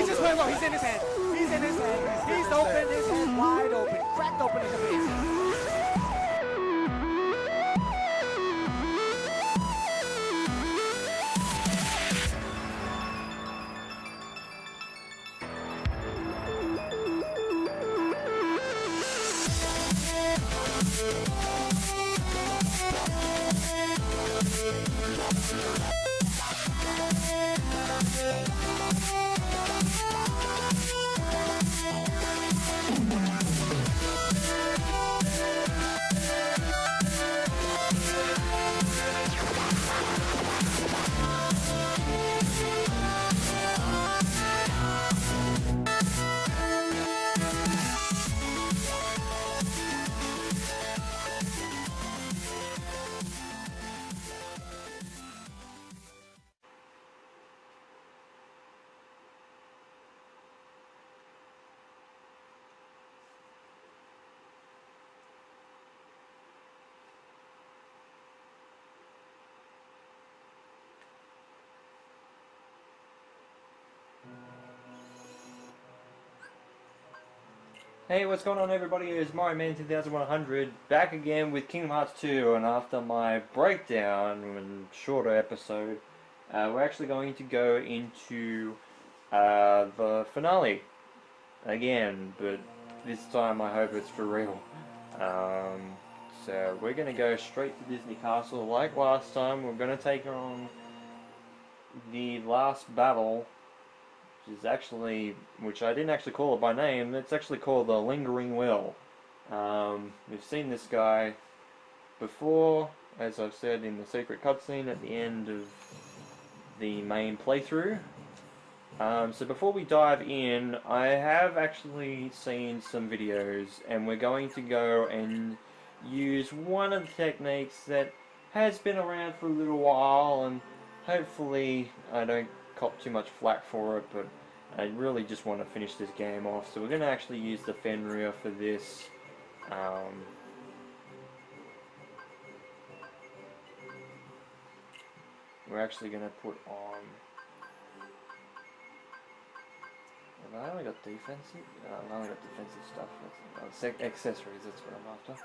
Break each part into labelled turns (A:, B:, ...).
A: He's just playing low. He's in his head. He's in his head. He's open. His head wide open. Cracked open in the face.
B: Hey, what's going on everybody? It's Mario Man 2100 back again with Kingdom Hearts 2, and after my breakdown and shorter episode, we're actually going to go into the finale again, but this time I hope it's for real. So we're going to go straight to Disney Castle like last time. We're going to take on the last battle, which I didn't actually call it by name. It's actually called the Lingering Will. We've seen this guy before, as I've said, in the secret cutscene at the end of the main playthrough. So before we dive in, I have actually seen some videos, and we're going to go and use one of the techniques that has been around for a little while, and hopefully I don't cop too much flack for it, but I really just want to finish this game off. So we're going to actually use the Fenrir for this. We're actually going to put on... Have I only got defensive? I've only got defensive stuff. Accessories, that's what I'm after.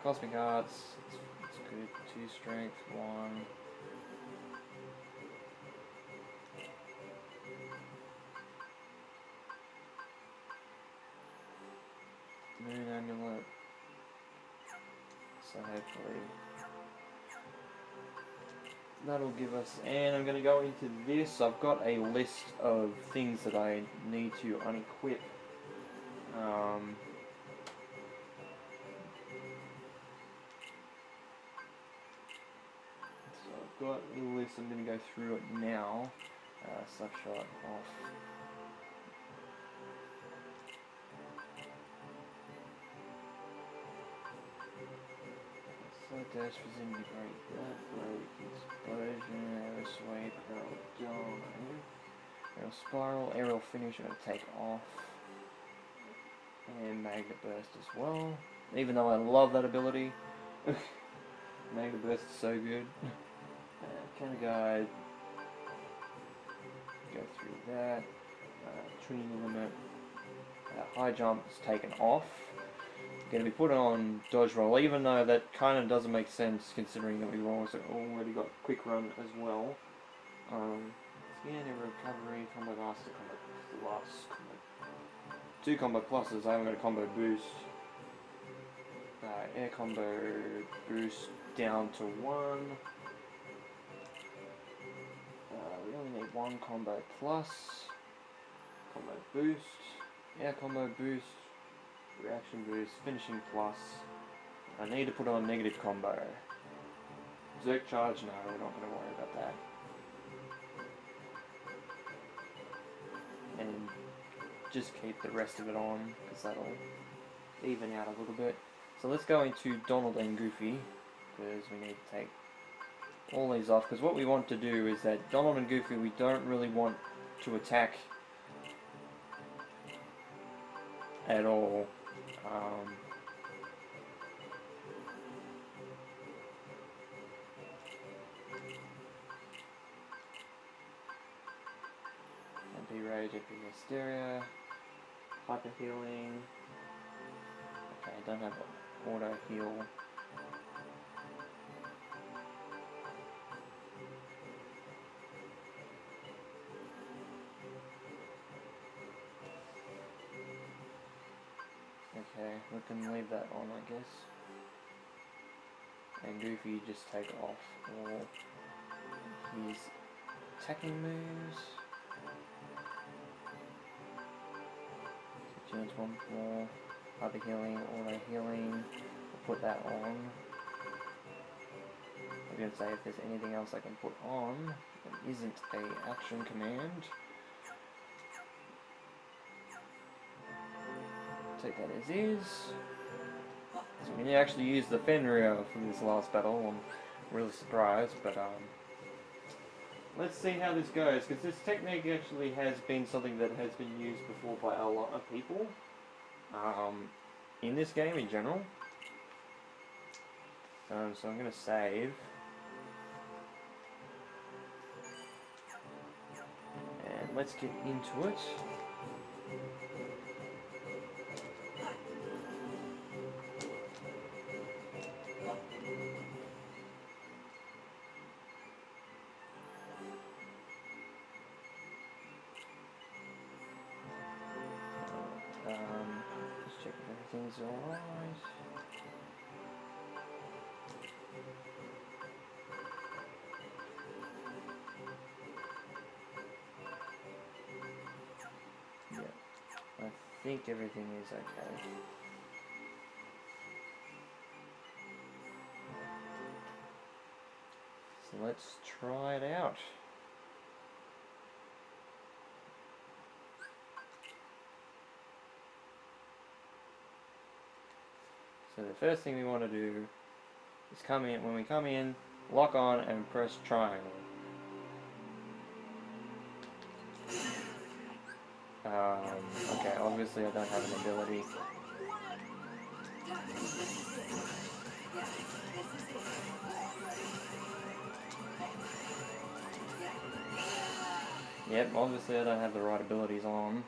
B: Cosmic Arts, it's good. 2 strength, 1... Moon Amulet. So hopefully that'll give us, and I'm going to go into this. I've got a list of things that I need to unequip. So I've got a list, I'm going to go through it now. Slapshot off. Dash was in the great blood break, explosion, arrow swipe, arrow dome, arrow spiral, aerial finish I'm going to take off, and magnet burst as well, even though I love that ability. Magnet burst is so good. Counter guide, go through that, Trinity limit, high jump is taken off. Going to be put on dodge roll, even though that kind of doesn't make sense considering that we've also already got quick run as well. Scan and recovery, combo master, combo plus, combo. 2 combo pluses, I haven't got a combo boost. Air combo boost down to 1. We only need 1 combo plus, combo boost, air combo boost. Reaction boost, finishing plus. I need to put on negative combo. Zerk charge, no, we're not going to worry about that. And just keep the rest of it on, because that'll even out a little bit. So let's go into Donald and Goofy, because we need to take all these off, because what we want to do is that Donald and Goofy, we don't really want to attack at all. Rage, MP Hysteria, Hyper Healing. Okay, I don't have auto heal. Okay, we can leave that on, I guess. And Goofy just take off all his attacking moves. Change one more. Hyper healing, auto healing. We'll put that on. I'm going to say if there's anything else I can put on that isn't a action command. Take that as is. So we can actually use the Fenrir for this last battle. I'm really surprised, but let's see how this goes, because this technique actually has been something that has been used before by a lot of people in this game in general. So I'm going to save. And let's get into it. Just check if everything's alright. Yeah, I think everything is okay. So let's try it out. So the first thing we want to do is come in, when we come in, lock on and press triangle. Okay, obviously I don't have an ability. Yep, obviously I don't have the right abilities on.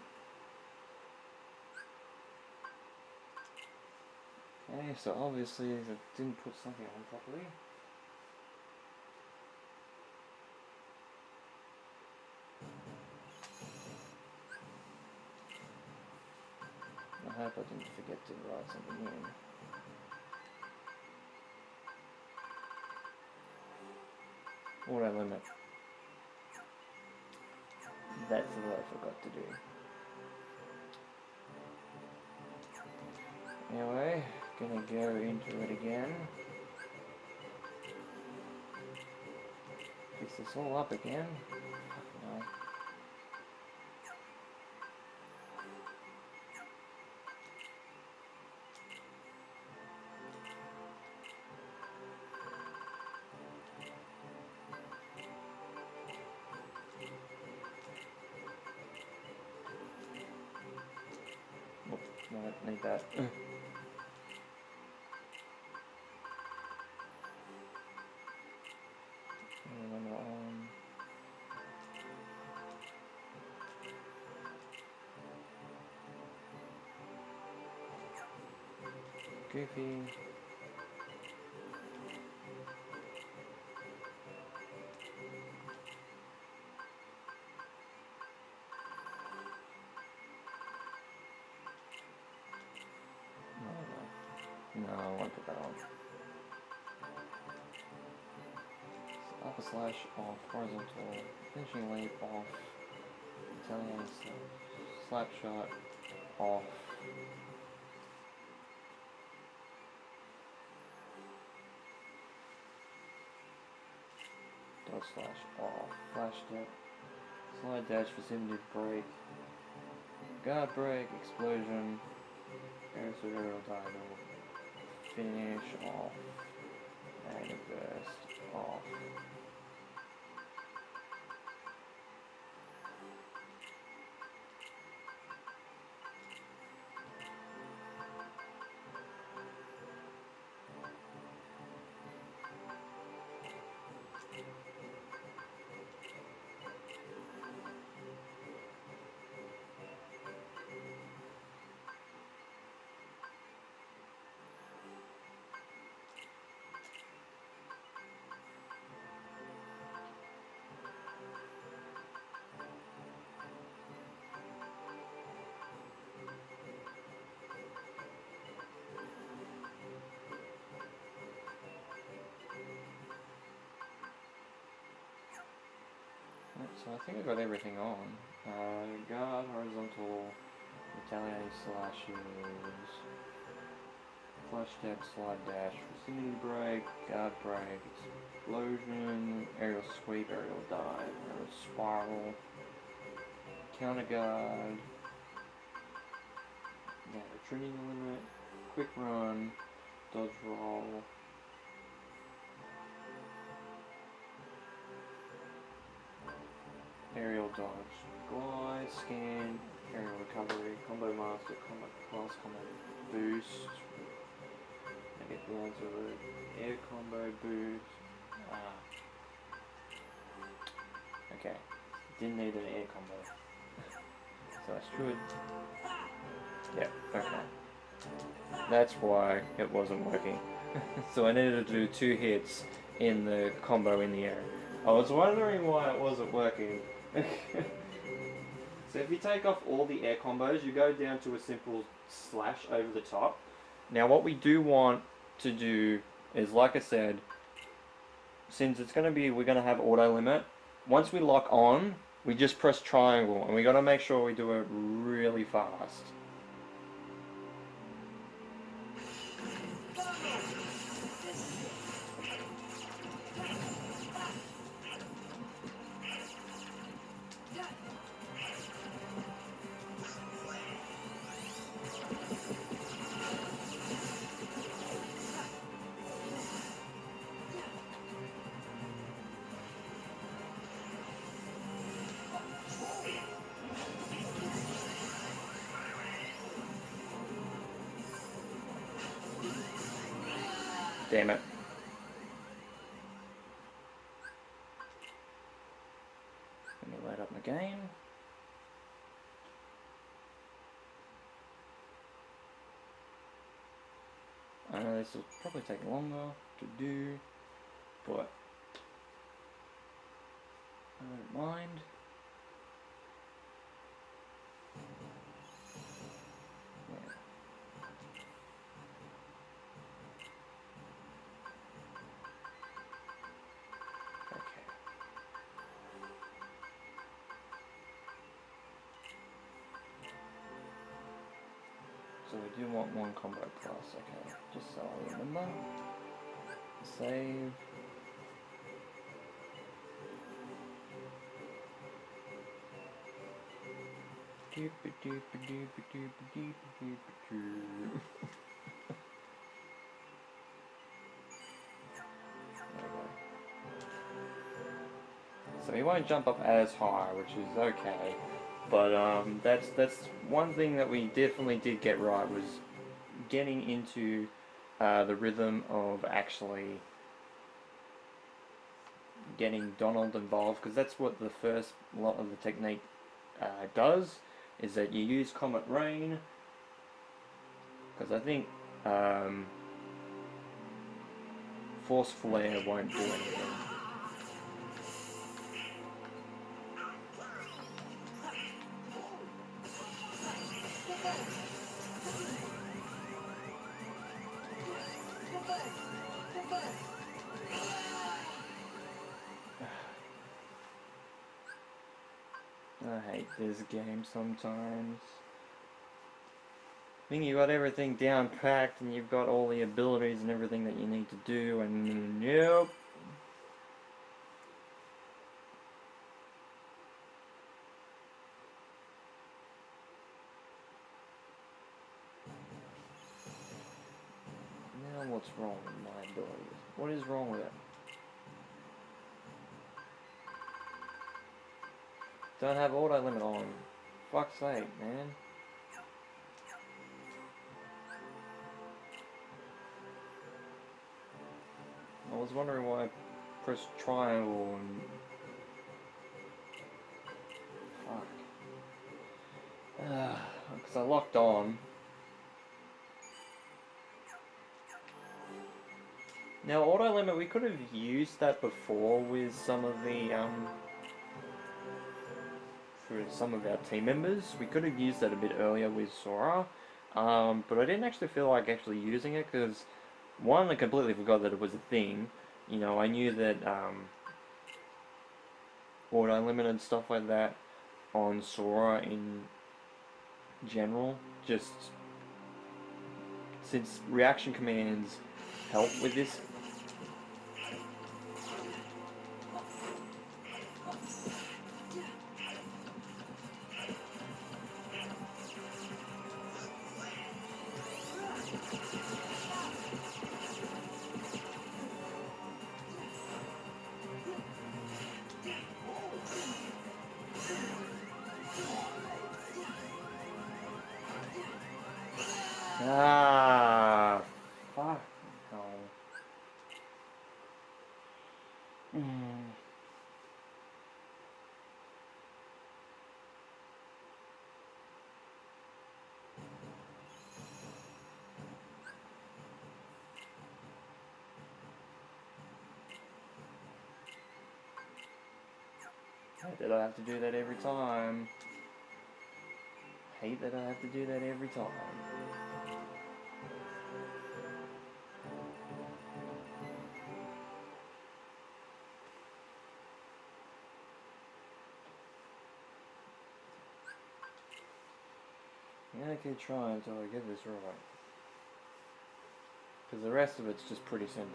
B: Okay, so obviously I didn't put something on properly. I hope I didn't forget to write something in. Auto limit. That's what I forgot to do. Anyway, gonna go into it again. Fix this all up again. No. Oops, no, I don't need that. Goofy. No, I won't put that on. So upper slash off, horizontal, finishing leap off, Italian slap shot off. Dodge slash off, flash step, slide dash, vicinity break, guard break, explosion, aerial diagonal, finish off, and burst off. So I think I got everything on. Guard, horizontal, retaliate slashes, flash step, slide dash, vicinity break, guard break, explosion, aerial sweep, aerial dive, aerial spiral, counter guard, retreating limit, quick run, dodge roll, aerial dodge, glide, scan, aerial recovery, combo master, combat class, combat boost, get the answer of air combo boost. Okay, didn't need an air combo, so I should. Yeah, okay. That's why it wasn't working. So I needed to do 2 hits in the combo in the air. I was wondering why it wasn't working. So if you take off all the air combos, you go down to a simple slash over the top. Now what we do want to do is, like I said, since it's going to be, we're going to have auto limit, once we lock on, we just press triangle, and we got to make sure we do it really fast. Damn it. Let me load up my game. I know this will probably take longer to do, but I don't mind. Yeah. Okay. So we do want 1 combo plus, okay, just so I remember. Save. So he won't jump up as high, which is okay. But that's one thing that we definitely did get right, was getting into the rhythm of actually getting Donald involved, because that's what the first lot of the technique does, is that you use Comet Rain, because I think Force Flare won't do anything. I hate this game sometimes. I think you got everything down packed and you've got all the abilities and everything that you need to do, and nope. Now what's wrong with my abilities? What is wrong with it? Don't have auto limit on. Fuck's sake, man. I was wondering why I pressed triangle and... Fuck. Because I locked on. Now auto limit, we could have used that before with some of the for some of our team members. We could have used that a bit earlier with Sora, but I didn't actually feel like actually using it, because one, I completely forgot that it was a thing. You know, I knew that auto limit and stuff like that on Sora in general, just since reaction commands help with this. Ah, fuck no. Hate that I have to do that every time. Hate that I have to do that every time. I'm gonna keep trying until I get this right. Because the rest of it's just pretty simple.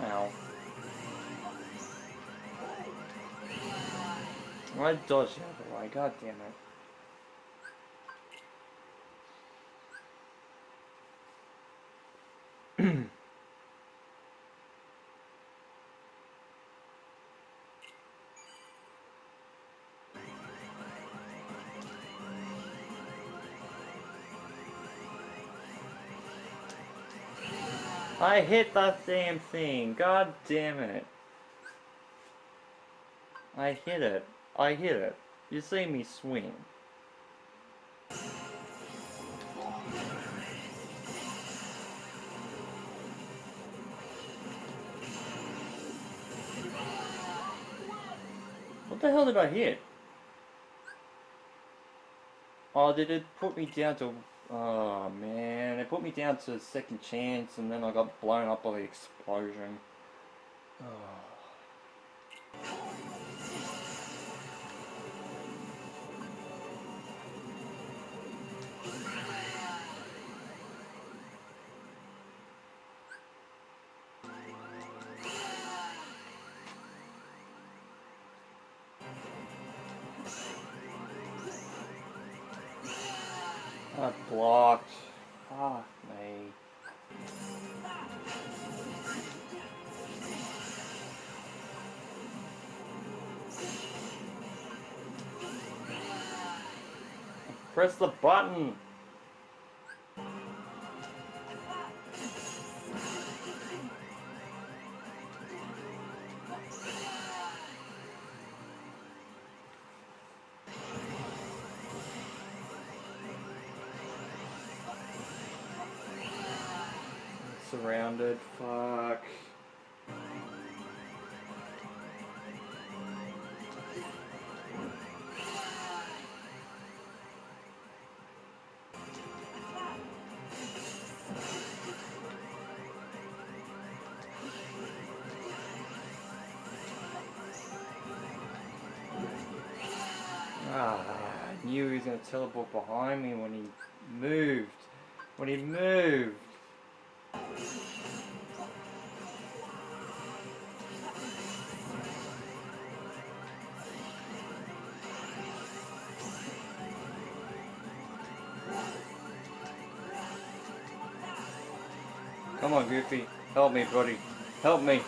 B: Ow. I dodged the other way, god damn it. I hit that damn thing, god damn it. I hit it. I hit it. You see me swing. What the hell did I hit? Oh, did it put me down to... Oh man, it put me down to second chance and then I got blown up by the explosion. Oh. I blocked. Fuck me. Press the button. Surrounded, fuck. Ah, I knew he was gonna teleport behind me when he moved. When he moved. Come on, Goofy. Help me, buddy. Help me.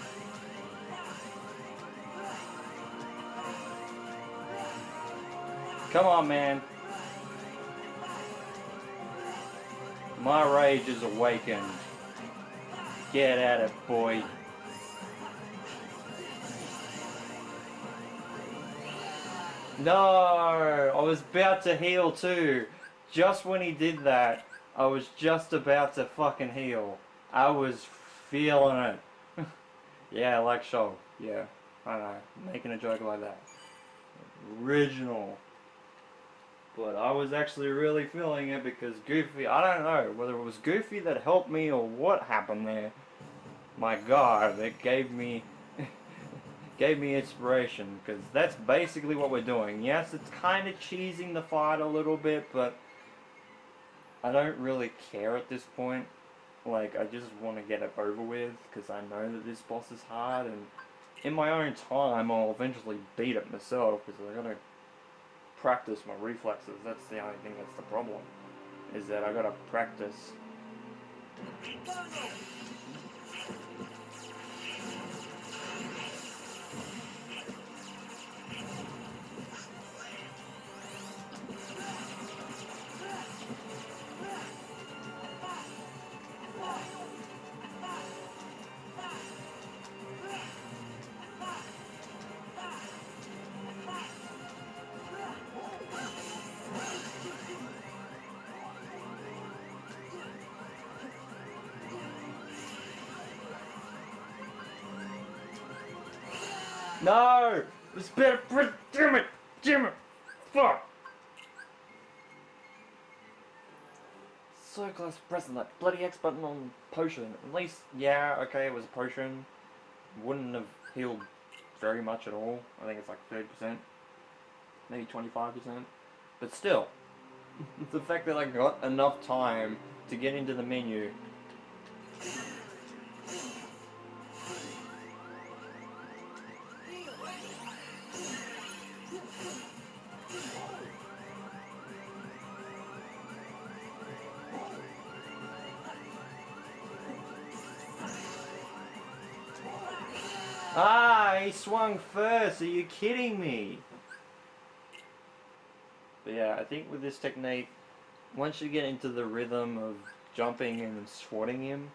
B: Come on, man. My rage is awakened. Get at it, boy. No, I was about to heal too. Just when he did that, I was just about to fucking heal. I was feeling it. Yeah, like Shoal. Yeah, I know. Making a joke like that. Original. But I was actually really feeling it because Goofy, I don't know whether it was Goofy that helped me or what happened there. My God, it gave me gave me inspiration because that's basically what we're doing. Yes, it's kind of cheesing the fight a little bit, but I don't really care at this point. Like, I just want to get it over with because I know that this boss is hard, and in my own time, I'll eventually beat it myself because I gotta practice my reflexes. That's the only thing that's the problem, is that I gotta practice. No! It's better. Damn it! Damn it! Fuck! So close to pressing that bloody X button on potion. At least, yeah, okay, it was a potion. Wouldn't have healed very much at all. I think it's like 30%. Maybe 25%. But still, the fact that I got enough time to get into the menu. Ah, he swung first. Are you kidding me? But yeah, I think with this technique, once you get into the rhythm of jumping and swatting him,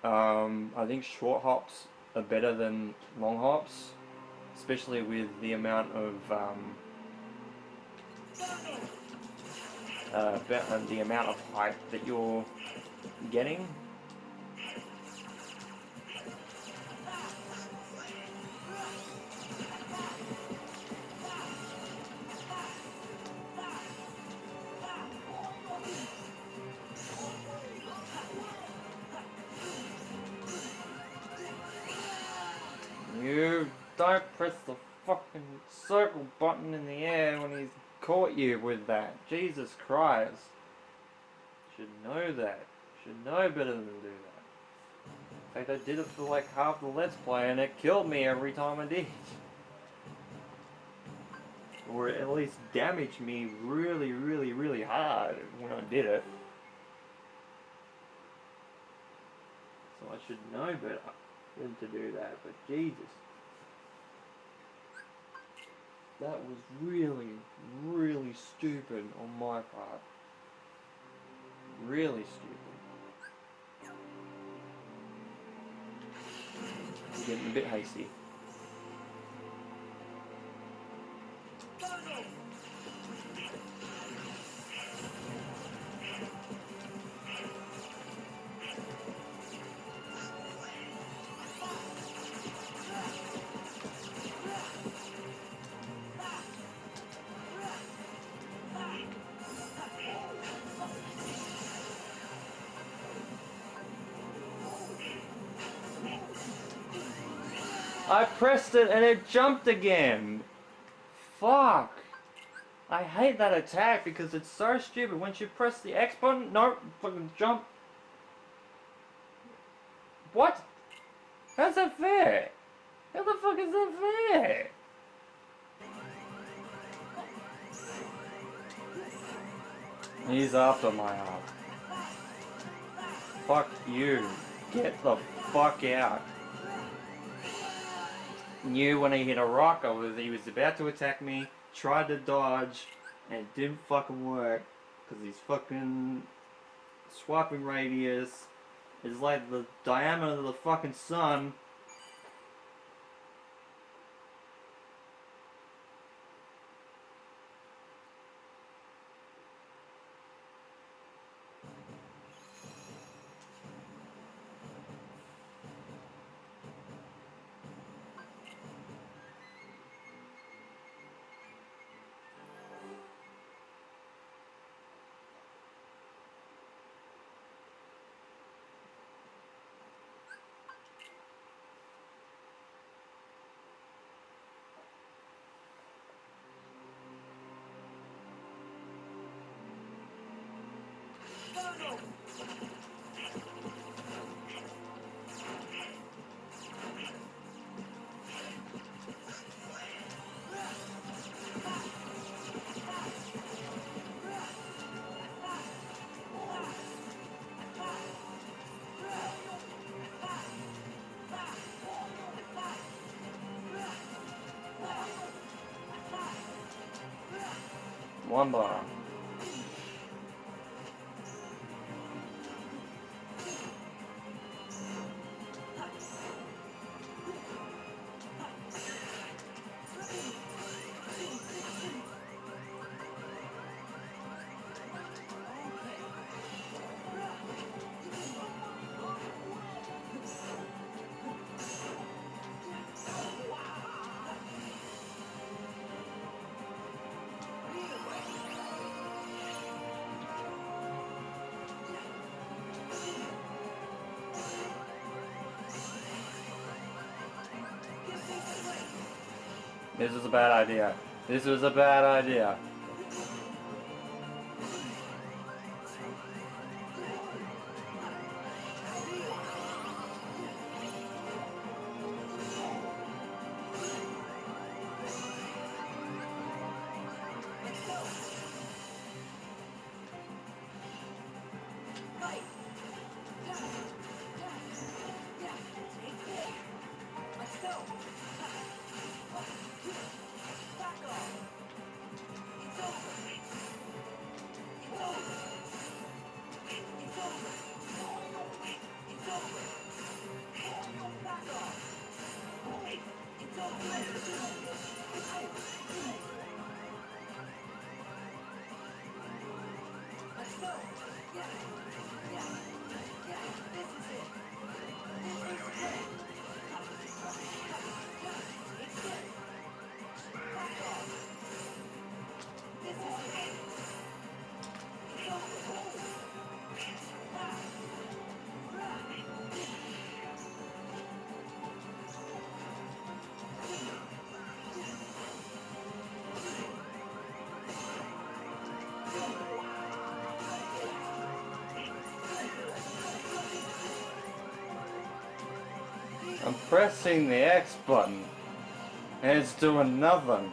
B: I think short hops are better than long hops, especially with the amount of height that you're getting. You don't press the fucking circle button in the air when he's caught you with that. Jesus Christ. Should know that. Should know better than to do that. In fact, I did it for like half the Let's Play and it killed me every time I did. Or at least damaged me really, really, really hard when I did it. So I should know better than to do that, but Jesus. That was really, really stupid on my part. Really stupid. I'm getting a bit hasty. I pressed it and it jumped again. Fuck. I hate that attack because it's so stupid. Once you press the X button, no, fucking jump. What? How's that fair? How the fuck is that fair? He's after my ass. Fuck you. Get the fuck out. Knew when he hit a rock, he was about to attack me, tried to dodge, and it didn't fucking work. Because his fucking swiping radius is like the diameter of the fucking sun. One bar. This is a bad idea. This was a bad idea. I'm pressing the X button and it's doing nothing.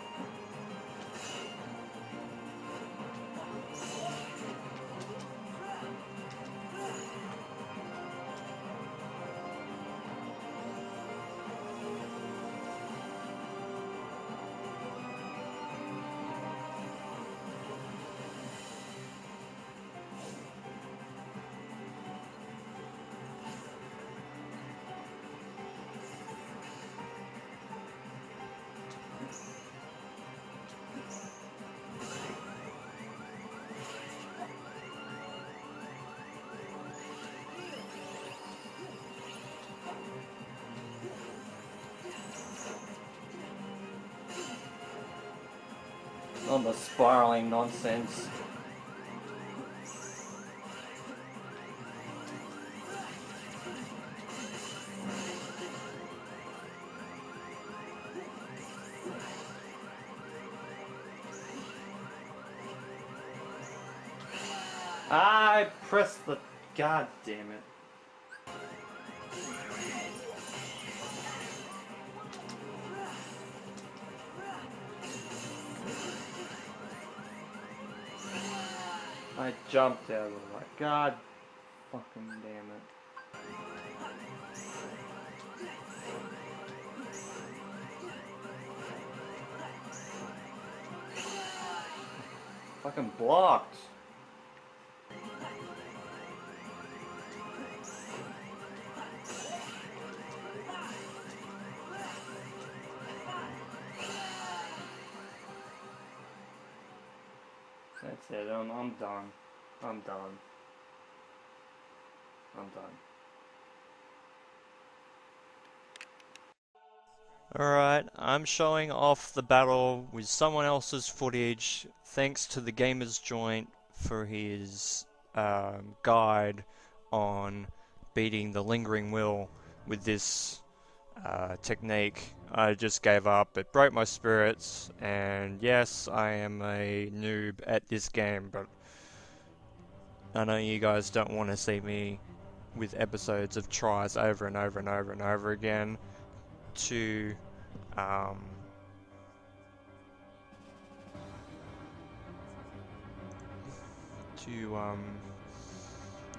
B: On the spiraling nonsense. I pressed the... God damn it. I jumped out of the way. God fucking damn it. Fucking blocked. That's it, I'm done. I'm done. I'm done. Alright, I'm showing off the battle with someone else's footage, thanks to the Gamer's Joint for his guide on beating the Lingering Will with this technique. I just gave up, it broke my spirits, and yes, I am a noob at this game, but I know you guys don't want to see me with episodes of tries over and over and over and over again to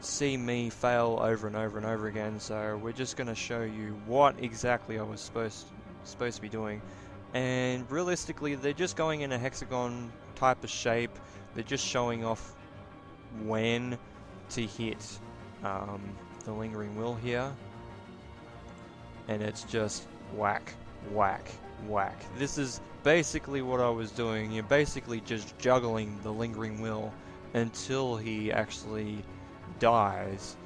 B: see me fail over and over and over again. So we're just going to show you what exactly I was supposed to be doing, and realistically they're just going in a hexagon type of shape. They're just showing off when to hit the Lingering Will here. And it's just whack, whack, whack. This is basically what I was doing. You're basically just juggling the Lingering Will until he actually dies.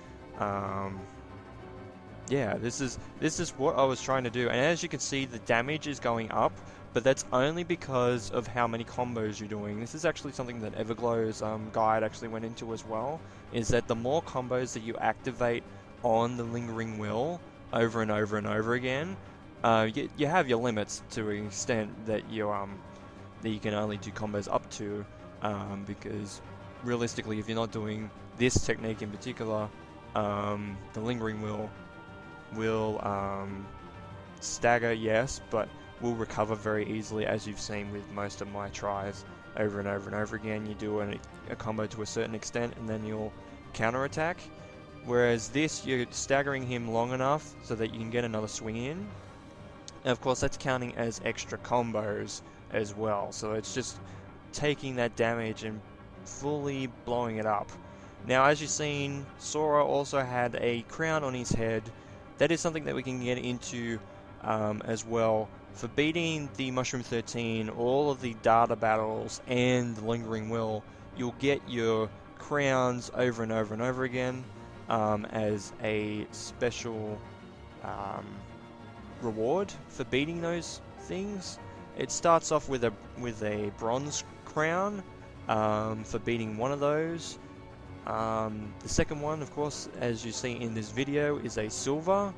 B: Yeah, this is what I was trying to do, and as you can see, the damage is going up, but that's only because of how many combos you're doing. This is actually something that Everglow's guide actually went into as well, is that the more combos that you activate on the Lingering Will over and over and over again, you have your limits to an extent that you can only do combos up to, because realistically, if you're not doing this technique in particular, the Lingering Will stagger, yes, but will recover very easily, as you've seen with most of my tries over and over and over again. You do a combo to a certain extent and then you'll counterattack, whereas this, you're staggering him long enough so that you can get another swing in, and of course that's counting as extra combos as well, so it's just taking that damage and fully blowing it up. Now, as you've seen, Sora also had a crown on his head. That is something that we can get into as well. For beating the Mushroom 13, all of the data battles, and the Lingering Will, you'll get your crowns over and over and over again as a special reward for beating those things. It starts off with a bronze crown for beating one of those. The second one, of course, as you see in this video, is a silver,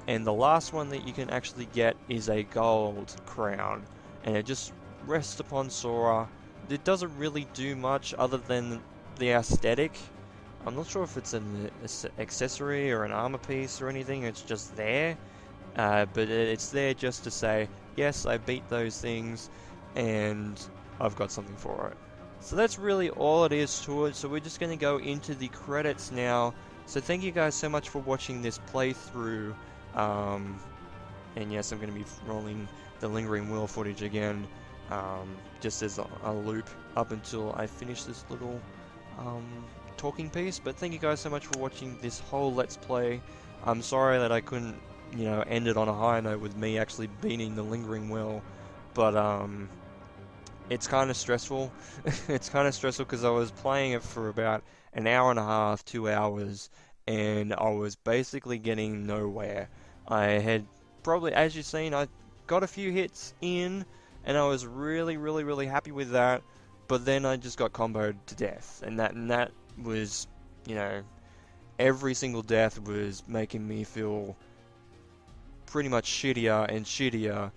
B: and the last one that you can actually get is a gold crown, and it just rests upon Sora. It doesn't really do much other than the aesthetic. I'm not sure if it's an accessory or an armor piece or anything, it's just there, but it's there just to say, yes, I beat those things, and I've got something for it. So that's really all it is to it, so we're just going to go into the credits now. So thank you guys so much for watching this playthrough, and yes, I'm going to be rolling the Lingering Will footage again, just as a loop up until I finish this little talking piece. But thank you guys so much for watching this whole Let's Play. I'm sorry that I couldn't, end it on a high note with me actually beating the Lingering Will, but it's kind of stressful. It's kind of stressful because I was playing it for about an hour and a half, 2 hours, and I was basically getting nowhere. I had probably, as you've seen, I got a few hits in, and I was really, really, really happy with that, but then I just got comboed to death, and that was, every single death was making me feel pretty much shittier and shittier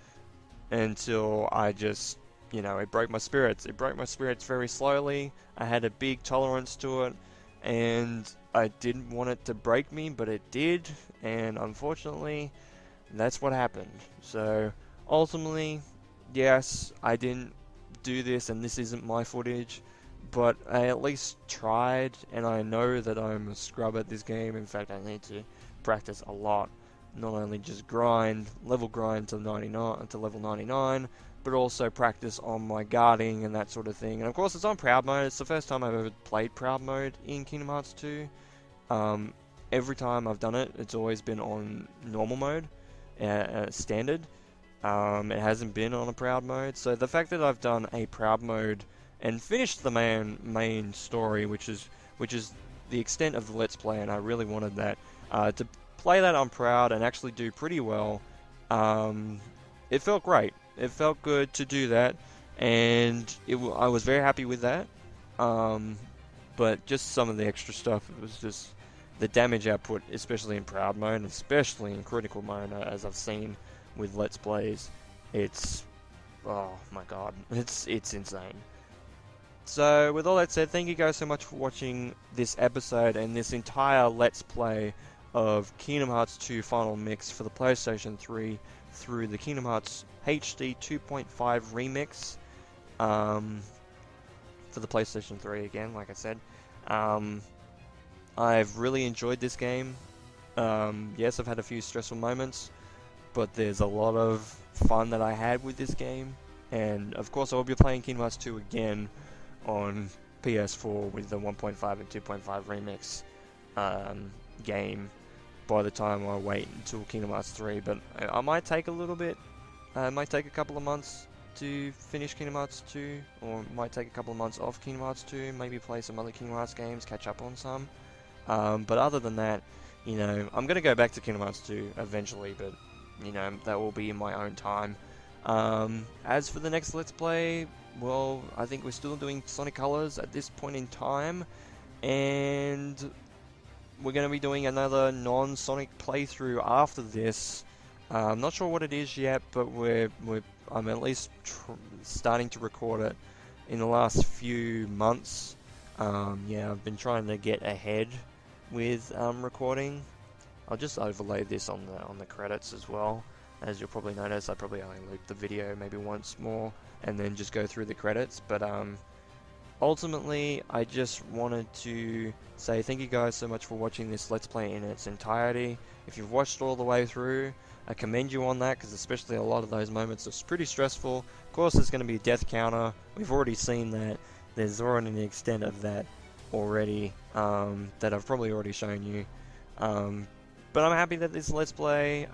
B: until I just, it broke my spirits. It broke my spirits very slowly. I had a big tolerance to it, and I didn't want it to break me, but it did, and unfortunately, that's what happened. So, ultimately, yes, I didn't do this, and this isn't my footage, but I at least tried, and I know that I'm a scrub at this game. In fact, I need to practice a lot. Not only just level grind to level 99, but also practice on my guarding and that sort of thing. And of course, it's on Proud Mode. It's the first time I've ever played Proud Mode in Kingdom Hearts 2. Every time I've done it, it's always been on normal mode, standard. It hasn't been on a Proud Mode. So the fact that I've done a Proud Mode and finished the main story, which is the extent of the Let's Play, and I really wanted that, to play that on Proud and actually do pretty well, it felt great. It felt good to do that, and I was very happy with that. But just some of the extra stuff, it was just the damage output, especially in Proud Mode, especially in Critical Mode, as I've seen with Let's Plays. It's, oh my god, it's insane. So, with all that said, thank you guys so much for watching this episode and this entire Let's Play of Kingdom Hearts 2 Final Mix for the PlayStation 3 through the Kingdom Hearts HD 2.5 remix for the PlayStation 3 again, like I said. I've really enjoyed this game. Yes, I've had a few stressful moments, but there's a lot of fun that I had with this game. and of course I will be playing Kingdom Hearts 2 again on PS4 with the 1.5 and 2.5 remix game by the time I wait until Kingdom Hearts 3, but I might take a little bit, it might take a couple of months to finish Kingdom Hearts 2, or might take a couple of months off Kingdom Hearts 2, maybe play some other Kingdom Hearts games, catch up on some. But other than that, you know, I'm going to go back to Kingdom Hearts 2 eventually, but, you know, that will be in my own time. As for the next Let's Play, well, I think we're still doing Sonic Colors at this point in time, and we're going to be doing another non-Sonic playthrough after this. I'm not sure what it is yet, but I'm at least starting to record it in the last few months. Yeah, I've been trying to get ahead with recording. I'll just overlay this on the credits as well. As you'll probably notice, I probably only loop the video maybe once more and then just go through the credits. But ultimately, I just wanted to say thank you guys so much for watching this Let's Play in its entirety. If you've watched all the way through, I commend you on that, because especially a lot of those moments are pretty stressful. Of course, there's going to be a death counter. We've already seen that. There's already an extent of that already that I've probably already shown you. But I'm happy that this Let's Play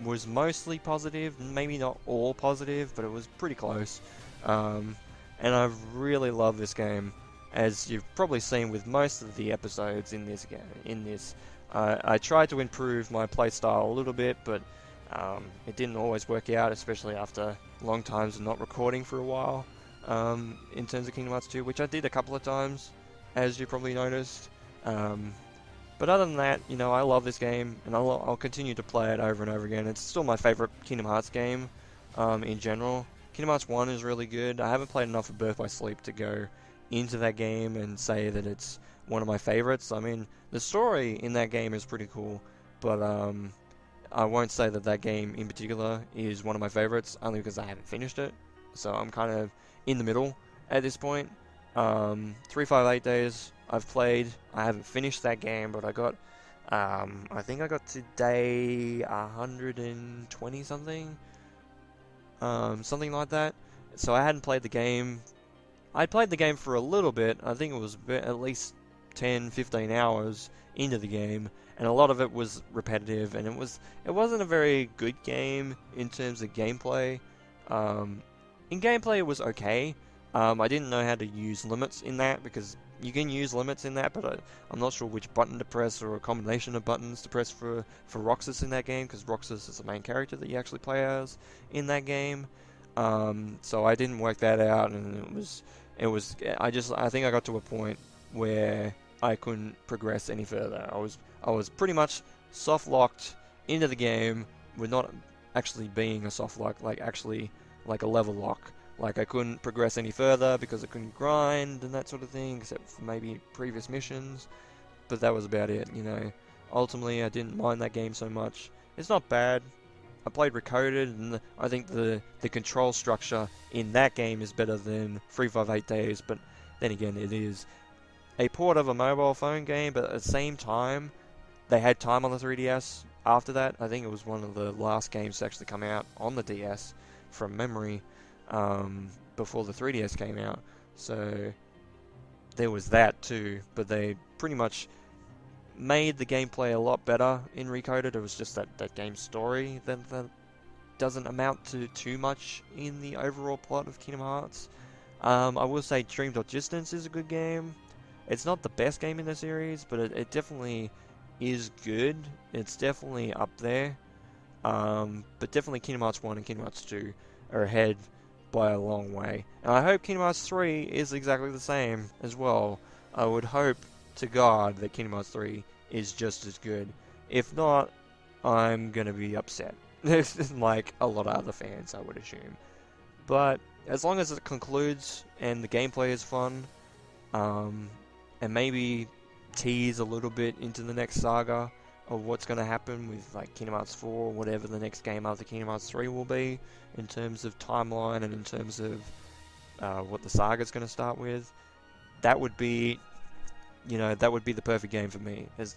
B: was mostly positive, maybe not all positive, but it was pretty close. And I really love this game, as you've probably seen with most of the episodes in this game. I tried to improve my playstyle a little bit, but it didn't always work out, especially after long times of not recording for a while. In terms of Kingdom Hearts 2, which I did a couple of times, as you probably noticed. But other than that, you know, I love this game, and I'll continue to play it over and over again. It's still my favorite Kingdom Hearts game in general. Kingdom Hearts 1 is really good. I haven't played enough of Birth by Sleep to go into that game and say that it's one of my favorites. I mean, the story in that game is pretty cool, but I won't say that that game in particular is one of my favorites, only because I haven't finished it. So I'm kind of in the middle at this point. 358 Days I've played. I haven't finished that game, but I got I think I got to day 120 something, something like that. So I hadn't played the game. I played the game for a little bit. I think it was at least 10-15 hours into the game, and a lot of it was repetitive, and it wasn't a very good game in terms of gameplay. In gameplay it was okay. I didn't know how to use limits in that, because you can use limits in that, but I'm not sure which button to press, or a combination of buttons to press for Roxas in that game, because Roxas is the main character that you actually play as in that game. So I didn't work that out, and I think I got to a point where I couldn't progress any further. I was pretty much soft locked into the game, with not actually being a soft lock, like actually like a level lock. Like, I couldn't progress any further because I couldn't grind and that sort of thing, except for maybe previous missions. But that was about it, you know. Ultimately, I didn't mind that game so much. It's not bad. I played Recoded, and I think the control structure in that game is better than 358 Days, but then again, it is a port of a mobile phone game, but at the same time, they had time on the 3DS after that. I think it was one of the last games to actually come out on the DS, from memory, before the 3DS came out. So there was that too, but they pretty much made the gameplay a lot better in Recoded. It was just that game story that doesn't amount to too much in the overall plot of Kingdom Hearts. I will say Dream Drop Distance is a good game. It's not the best game in the series, but it definitely is good. It's definitely up there. But definitely Kingdom Hearts 1 and Kingdom Hearts 2 are ahead by a long way. And I hope Kingdom Hearts 3 is exactly the same as well. I would hope to God that Kingdom Hearts 3 is just as good. If not, I'm gonna be upset. Like a lot of other fans, I would assume. But as long as it concludes and the gameplay is fun, and maybe tease a little bit into the next saga of what's going to happen with like Kingdom Hearts 4 or whatever the next game after Kingdom Hearts 3 will be, in terms of timeline and in terms of what the saga is going to start with, that would be, you know, that would be the perfect game for me. As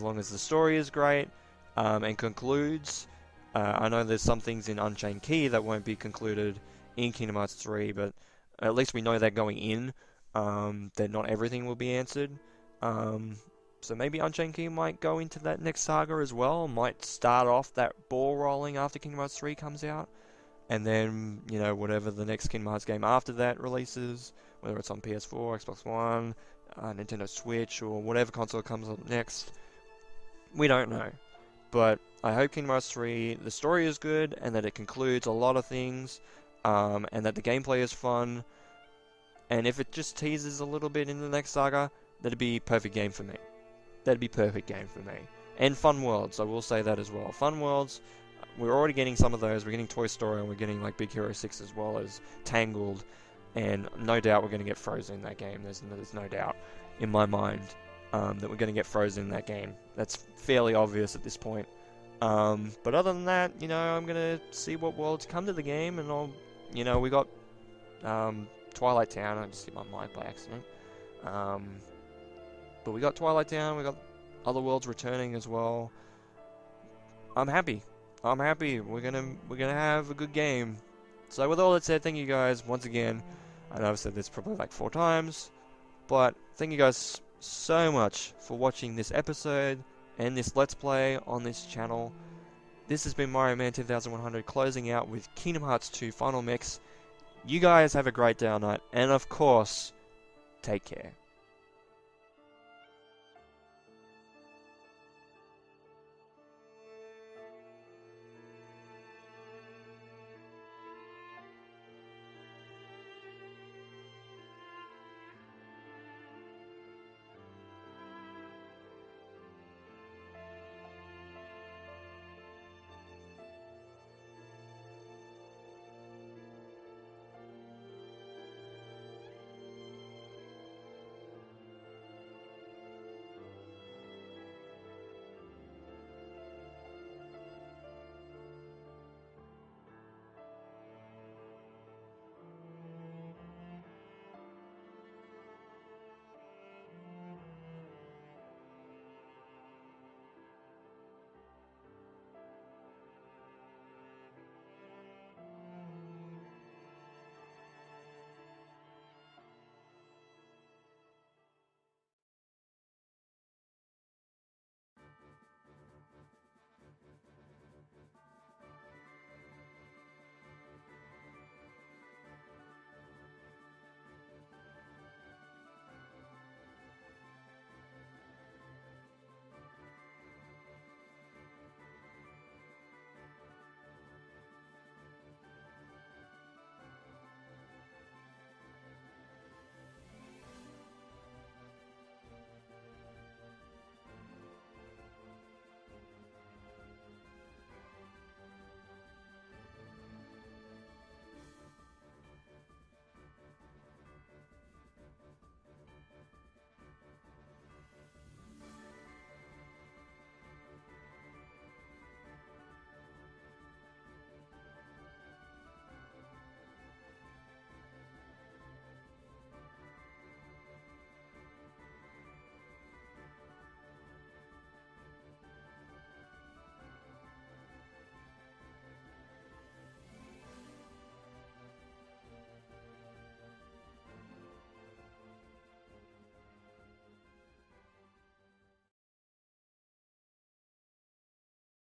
B: long as the story is great and concludes. I know there's some things in Unchained Key that won't be concluded in Kingdom Hearts 3, but at least we know that going in, that not everything will be answered. So maybe Unchained Key might go into that next saga as well, might start off that ball rolling after Kingdom Hearts 3 comes out, and then, you know, whatever the next Kingdom Hearts game after that releases, whether it's on PS4, Xbox One, Nintendo Switch, or whatever console comes up next, we don't know. But I hope Kingdom Hearts 3, the story is good, and that it concludes a lot of things, and that the gameplay is fun, and if it just teases a little bit in the next saga, that'd be a perfect game for me. That'd be perfect game for me. And Fun Worlds, I will say that as well. Fun Worlds, we're already getting some of those. We're getting Toy Story, and we're getting like Big Hero 6 as well as Tangled, and no doubt we're going to get Frozen in that game. There's no doubt in my mind that we're going to get Frozen in that game. That's fairly obvious at this point. But other than that, you know, I'm going to see what worlds come to the game, and I'll, you know, we got Twilight Town. I just hit my mic by accident. But we got Twilight Town, we got other worlds returning as well. I'm happy. We're gonna have a good game. So with all that said, thank you guys once again. I know I've said this probably like 4 times, but thank you guys so much for watching this episode and this Let's Play on this channel. This has been Mario Man 2100 closing out with Kingdom Hearts 2 Final Mix. You guys have a great day or night, and of course, take care.